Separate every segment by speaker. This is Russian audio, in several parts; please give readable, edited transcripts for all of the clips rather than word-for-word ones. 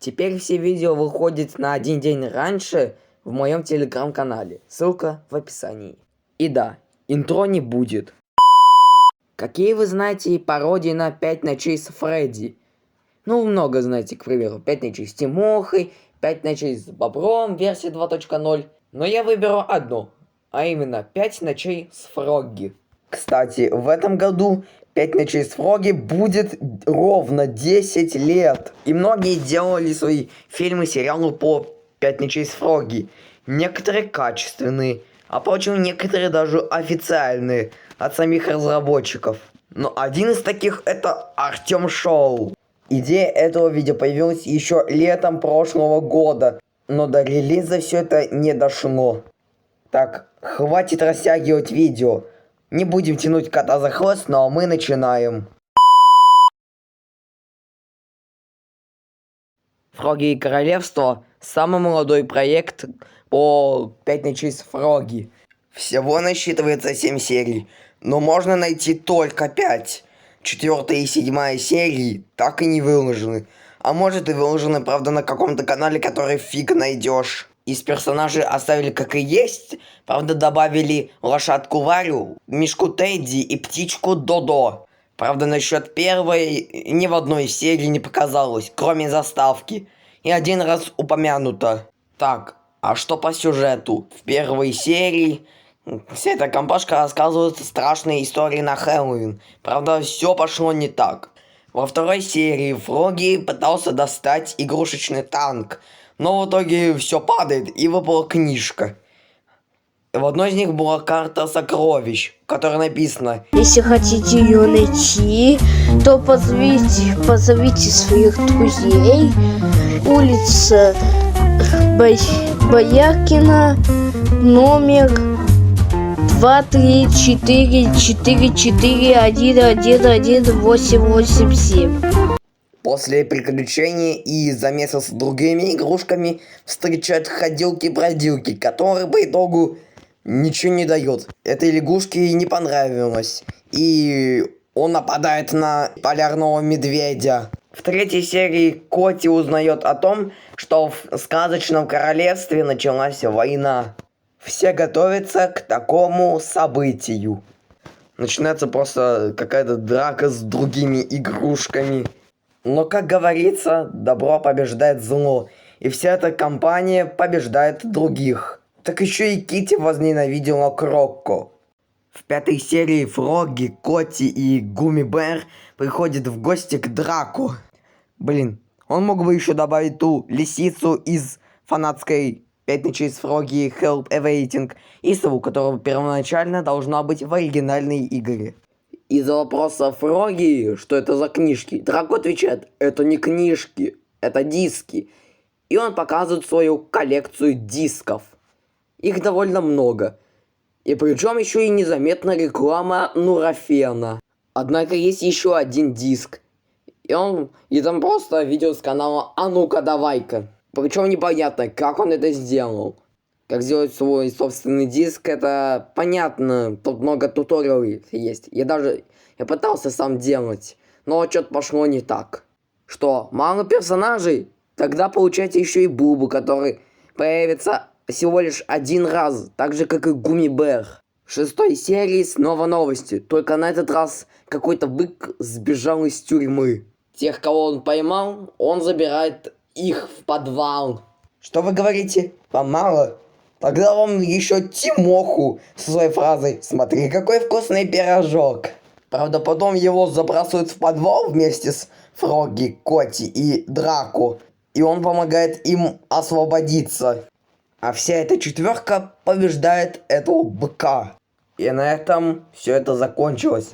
Speaker 1: Теперь все видео выходят на один день раньше в моем телеграм-канале. Ссылка в описании. И да, интро не будет. Какие вы знаете пародии на 5 ночей с Фредди? Ну, вы много знаете, к примеру, 5 ночей с Тимохой, 5 ночей с Бобром, версия 2.0. Но я выберу одну, а именно 5 ночей с Фрогги. Кстати, в этом году 5 ночей с Фрогги будет ровно 10 лет. И многие делали свои фильмы, сериалы по 5 ночей с Фрогги. Некоторые качественные, а почему некоторые даже официальные от самих разработчиков. Но один из таких это Артем Шоу. Идея этого видео появилась еще летом прошлого года, но до релиза все это не дошло. Так, хватит растягивать видео. Не будем тянуть кота за хвост, но мы начинаем. Фрогги и Королевство – самый молодой проект по 5 ночей с Фрогги. Всего насчитывается 7 серий, но можно найти только 5. 4 и 7 серии так и не выложены. А может и выложены, правда, на каком-то канале, который фиг найдешь. Из персонажей оставили как и есть, правда добавили лошадку Варю, мишку Тедди и птичку Додо. Правда, насчет первой ни в одной серии не показалось, кроме заставки. И один раз упомянуто. Так, а что по сюжету? В первой серии вся эта компашка рассказывает страшные истории на Хэллоуин. Правда, все пошло не так. Во второй серии Фрогги пытался достать игрушечный танк, но в итоге все падает и выпала книжка. В одной из них была карта сокровищ, в которой написано:
Speaker 2: если хотите ее найти, то позовите своих друзей. Улица Бояркина, номер 23444111887.
Speaker 1: После приключений и замеса с другими игрушками встречают ходилки-бродилки, которые по итогу ничего не дают. Этой лягушке не понравилось, и он нападает на полярного медведя. В третьей серии Коти узнает о том, что в сказочном королевстве началась война. Все готовятся к такому событию. Начинается просто какая-то драка с другими игрушками. Но, как говорится, добро побеждает зло, и вся эта компания побеждает других. Так еще и Китти возненавидела Крокко. В 5 серии Фрогги, Коти и Гумми Бэр приходят в гости к Драку. Блин, он мог бы еще добавить ту лисицу из фанатской 5 ночей с Фрогги Help Awaiting и сову, которая первоначально должна быть в оригинальной игре. Из-за вопроса Фрогги, что это за книжки, Драко отвечает: это не книжки, это диски. И он показывает свою коллекцию дисков. Их довольно много. И причем еще и незаметна реклама Нурофена. Однако есть еще один диск. И там просто видео с канала «А ну-ка давай-ка». Причем непонятно, как он это сделал. Как сделать свой собственный диск, это понятно. Тут много туториалов есть. Я пытался сам делать, но что-то пошло не так. Что, мало персонажей? Тогда получайте еще и Бубу, который появится всего лишь один раз, так же как и Гумми Бэр. В 6 серии снова новости, только на этот раз какой-то бык сбежал из тюрьмы. Тех, кого он поймал, он забирает их в подвал. Что вы говорите? Вам мало? Тогда вам еще Тимоху со своей фразой «Смотри, какой вкусный пирожок». Правда, потом его забрасывают в подвал вместе с Фрогги, Коти и Драко, и он помогает им освободиться. А вся эта четверка побеждает этого быка. И на этом все это закончилось.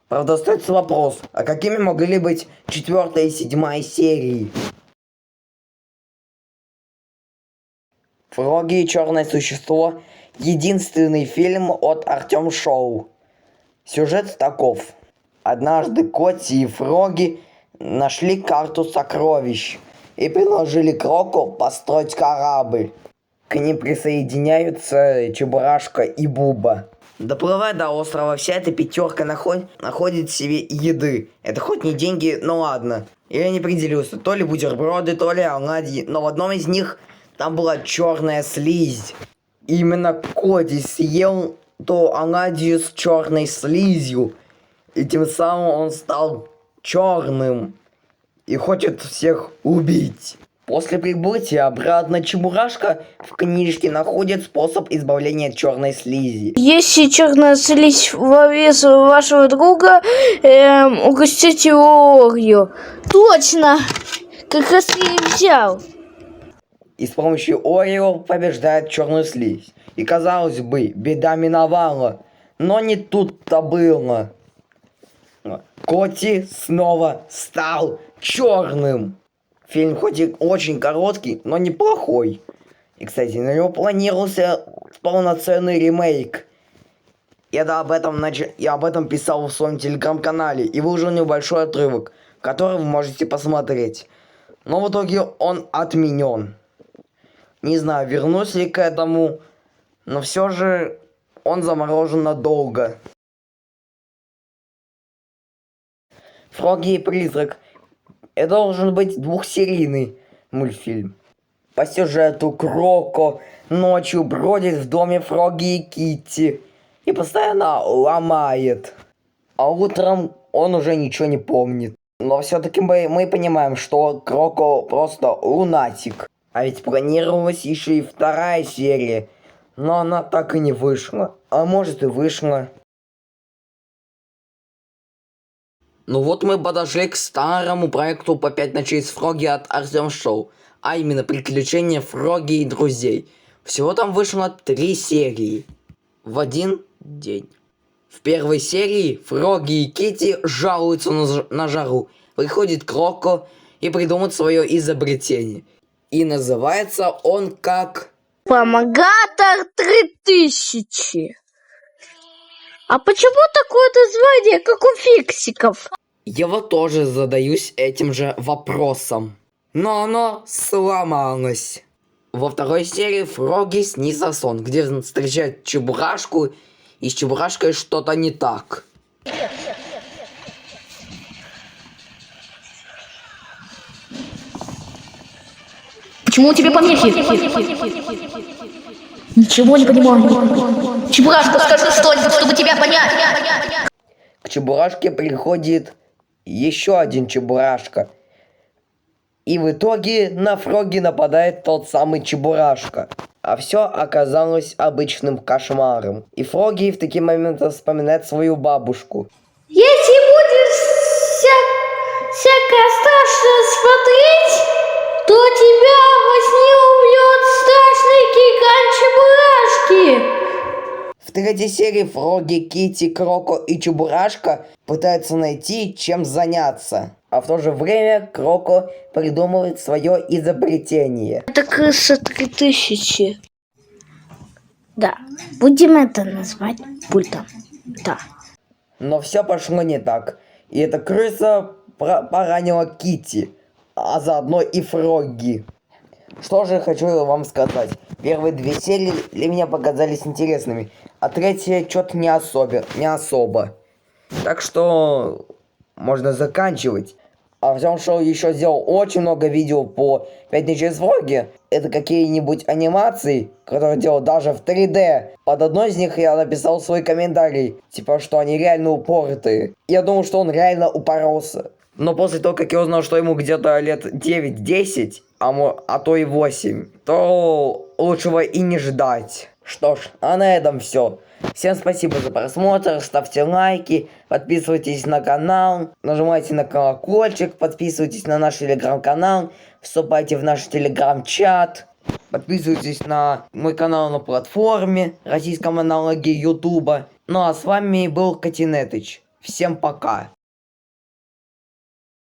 Speaker 1: Правда, остается вопрос, а какими могли быть 4 и 7 серии? Фрогги и Черное существо – единственный фильм от Артем Шоу. Сюжет таков. Однажды Коти и Фрогги нашли карту сокровищ и предложили Кроку построить корабль. К ним присоединяются Чебурашка и Буба. Доплывая до острова, вся эта пятерка находит себе еды. Это хоть не деньги, но ладно. Я не определился, то ли бутерброды, то ли оладьи, но в одном из них там была черная слизь. Именно Коди съел ту оладью с черной слизью, и тем самым он стал черным и хочет всех убить. После прибытия обратно Чебурашка в книжке находит способ избавления от черной слизи.
Speaker 2: Если черная слизь во вес вашего друга, угостите его Орео. Точно! Как раз я и взял.
Speaker 1: И с помощью Орео побеждает черную слизь. И казалось бы, беда миновала. Но не тут-то было. Коти снова стал черным. Фильм хоть и очень короткий, но неплохой. И, кстати, на него планировался полноценный ремейк. Я об этом писал в своем телеграм-канале и выложил небольшой отрывок, который вы можете посмотреть. Но в итоге он отменен. Не знаю, вернусь ли к этому, но все же он заморожен надолго. Фроги и призрак. Это должен быть двухсерийный мультфильм. По сюжету Кроко ночью бродит в доме Фроги и Китти и постоянно ломает. А утром он уже ничего не помнит. Но все-таки мы понимаем, что Кроко просто лунатик. А ведь планировалась еще и вторая серия, но она так и не вышла. А может и вышла. Ну вот мы подошли к старому проекту по 5 ночей с Фроги от Артем Шоу. А именно приключения Фроги и друзей. Всего там вышло 3 серии. В один день. В первой серии Фроги и Китти жалуются на жару. Приходит Кроко и придумает свое изобретение. И называется он как...
Speaker 2: Помогатор 3000. А почему такое название, как у фиксиков?
Speaker 1: Я вот тоже задаюсь этим же вопросом. Но оно сломалось. Во второй серии Фроги снится сон, где встречают Чебурашку, и с Чебурашкой что-то не так.
Speaker 3: Почему у тебя помехи? Ничего не понимаю. Чебурашка, скажи что-нибудь, чтобы тебя понять.
Speaker 1: К Чебурашке приходит еще один Чебурашка. И в итоге на Фроги нападает тот самый Чебурашка. А все оказалось обычным кошмаром. И Фроги в такие моменты вспоминает свою бабушку.
Speaker 2: Если будешь всякое страшное смотреть, то тебя во сне убьет страшный гигант Чебурашки.
Speaker 1: В третьей серии Фроги, Китти, Кроко и Чебурашка пытаются найти, чем заняться. А в то же время Кроко придумывает свое изобретение.
Speaker 2: Это крыса 3000. Да, будем это назвать пультом. Да.
Speaker 1: Но все пошло не так. И эта крыса поранила Китти, а заодно и Фроги. Что же хочу вам сказать. Первые 2 серии для меня показались интересными, а третья что-то не особо. Так что можно заканчивать. Артем Шоу еще сделал очень много видео по 5 ночей с Фроги. Это какие-нибудь анимации, которые делал даже в 3D. Под одной из них я написал свой комментарий, типа, что они реально упоротые. Я думал, что он реально упоролся. Но после того, как я узнал, что ему где-то лет 9-10, а то и 8, то лучшего и не ждать. Что ж, а на этом все. Всем спасибо за просмотр, ставьте лайки, подписывайтесь на канал, нажимайте на колокольчик, подписывайтесь на наш телеграм-канал, вступайте в наш телеграм-чат, подписывайтесь на мой канал на платформе, российском аналоге ютуба. Ну а с вами был Котинетыч. Всем пока.